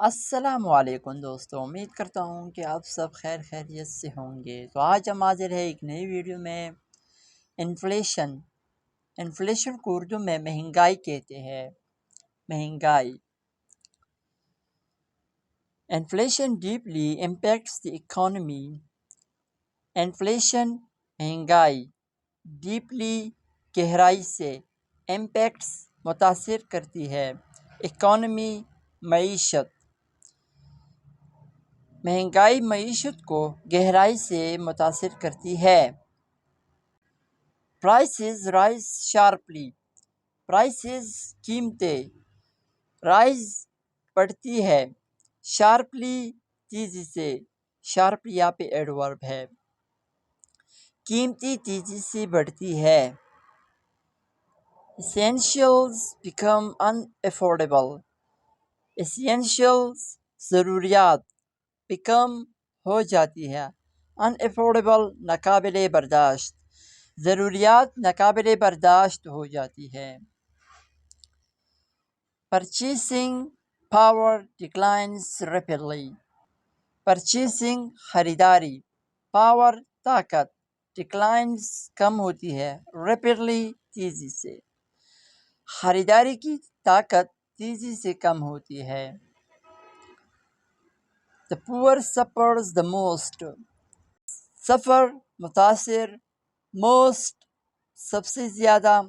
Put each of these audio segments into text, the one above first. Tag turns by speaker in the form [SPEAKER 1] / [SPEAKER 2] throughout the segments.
[SPEAKER 1] السلام علیکم دوستوں، امید کرتا ہوں کہ آپ سب خیر خیریت سے ہوں گے۔ تو آج ہم حاضر ہیں ایک نئی ویڈیو میں۔ انفلیشن کو اردو میں مہنگائی کہتے ہیں۔ مہنگائی inflation deeply impacts the economy. Inflation مہنگائی ڈیپلی گہرائی سے امپیکٹس متاثر کرتی ہے اکانومی معیشت۔ مہنگائی معیشت کو گہرائی سے متاثر کرتی ہے۔ Prices rise sharply. پرائسز قیمتیں رائز بڑھتی ہے، شارپلی تیزی سے۔ شارپلی یہاں پہ ایڈورب ہے۔ قیمتیں تیزی سے بڑھتی ہے۔ essentials become unaffordable۔ essentials ضروریات become ہو جاتی ہے unaffordable ناقابل برداشت۔ ضروریات ناقابل برداشت ہو جاتی ہے۔ purchasing power declines rapidly۔ purchasing خریداری، power طاقت، declines کم ہوتی ہے، rapidly تیزی سے۔ خریداری کی طاقت تیزی سے کم ہوتی ہے۔ the poor suffers the most۔ suffer متاثر، most سب سے زیادہ۔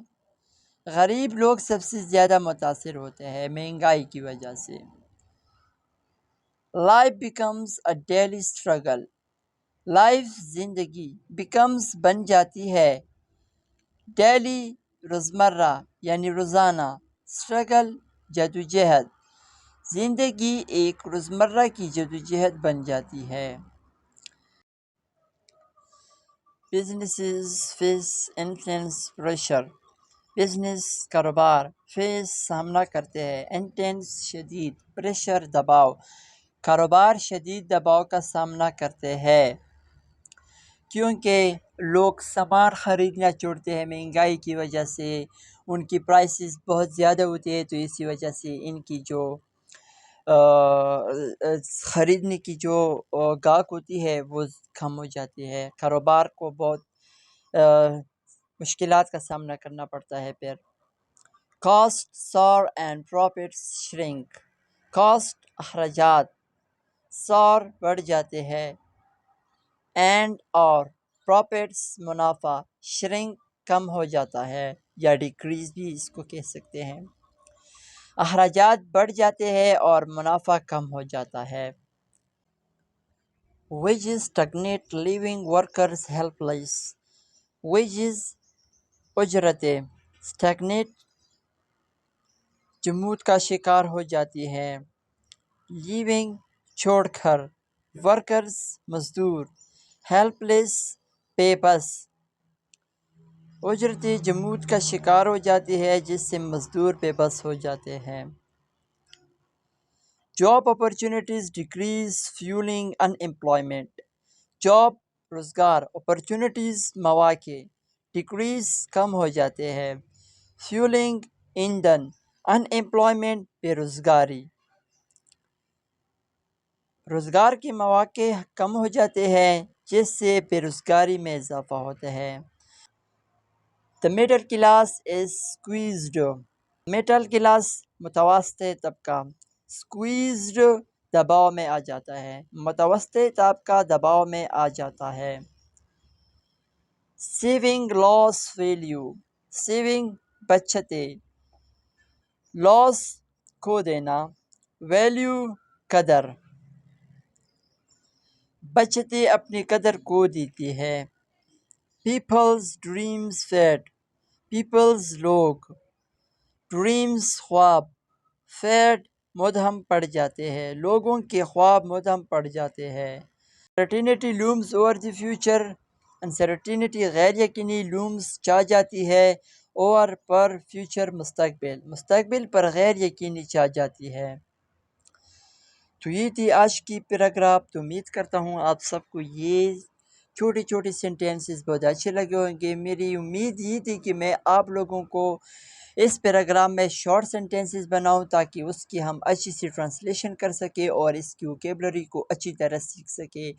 [SPEAKER 1] غریب لوگ سب سے زیادہ متاثر ہوتے ہیں مہنگائی کی وجہ سے۔ life becomes a daily struggle۔ Life زندگی becomes بن جاتی ہے، daily روزمرہ یعنی روزانہ، struggle جدوجہد۔ زندگی ایک روزمرہ کی جدوجہد بن جاتی ہے۔ businesses face intense pressure۔ Business کاروبار فیس سامنا کرتے ہیں انٹینس شدید، پریشر دباؤ۔ کاروبار شدید دباؤ کا سامنا کرتے ہیں کیونکہ لوگ سامان خریدنا چھوڑتے ہیں مہنگائی کی وجہ سے۔ ان کی پرائسز بہت زیادہ ہوتی ہے، تو اسی وجہ سے ان کی جو خریدنے کی جو گاہک ہوتی ہے وہ کم ہو جاتی ہے۔ کاروبار کو بہت مشکلات کا سامنا کرنا پڑتا ہے پھر۔ کاسٹ سار اینڈ پروفٹس شرنک۔ کاسٹ اخراجات، سار بڑھ جاتے ہیں، اینڈ اور پروفٹس منافع، شرنک کم ہو جاتا ہے یا ڈیکریز بھی اس کو کہہ سکتے ہیں۔ اخراجات بڑھ جاتے ہیں اور منافع کم ہو جاتا ہے۔ wages stagnate leaving workers helpless۔ wages اجرتیں stagnate جمود کا شکار ہو جاتی ہے، لیونگ چھوڑ کر، ورکرز مزدور، ہیلپلیس بے بس۔ اجرتیں جمود کا شکار ہو جاتی ہے جس سے مزدور بے بس ہو جاتے ہیں۔ جاب اپرچونٹیز ڈیکریز فیولنگ ان امپلائمنٹ۔ جاب روزگار، اپرچونٹیز مواقع، ڈیکریز کم ہو جاتے ہیں، فیولنگ ایندھن، ان امپلائمنٹ بے روزگاری۔ روزگار کے مواقع کم ہو جاتے ہیں جس سے بے روزگاری میں اضافہ ہوتا ہے۔ The middle class is squeezed۔ Middle class متوسط طبقہ، squeezed دباؤ میں آ جاتا ہے، متوسط طبقہ دباؤ میں آ جاتا ہے۔ سیونگ لاس ویلیو۔ سیونگ بچتیں، لاس کھو دینا، ویلیو قدر۔ بچتیں اپنی قدر کھو دیتی ہے۔ Peoples dreams fade. پیپلز لوگ، ڈریمز خواب، فیڈ مدھم پڑ جاتے ہیں، لوگوں کے خواب مدھم پڑ جاتے ہیں۔ uncertainty looms over the future۔ uncertainty غیر یقینی looms چھا جاتی ہے، اور پر فیوچر مستقبل پر غیر یقینی چھا جاتی ہے۔ تو یہ تھی آج کی پیراگراف۔ تو امید کرتا ہوں آپ سب کو یہ چھوٹی چھوٹی سینٹینسز بہت اچھے لگے ہوں گے. میری امید یہ تھی کہ میں آپ لوگوں کو اس پیراگرام میں شارٹ سینٹینسز بناؤں تاکہ اس کی ہم اچھی سی ٹرانسلیشن کر سکیں اور اس کی ووکیبلری کو اچھی طرح سیکھ سکیں.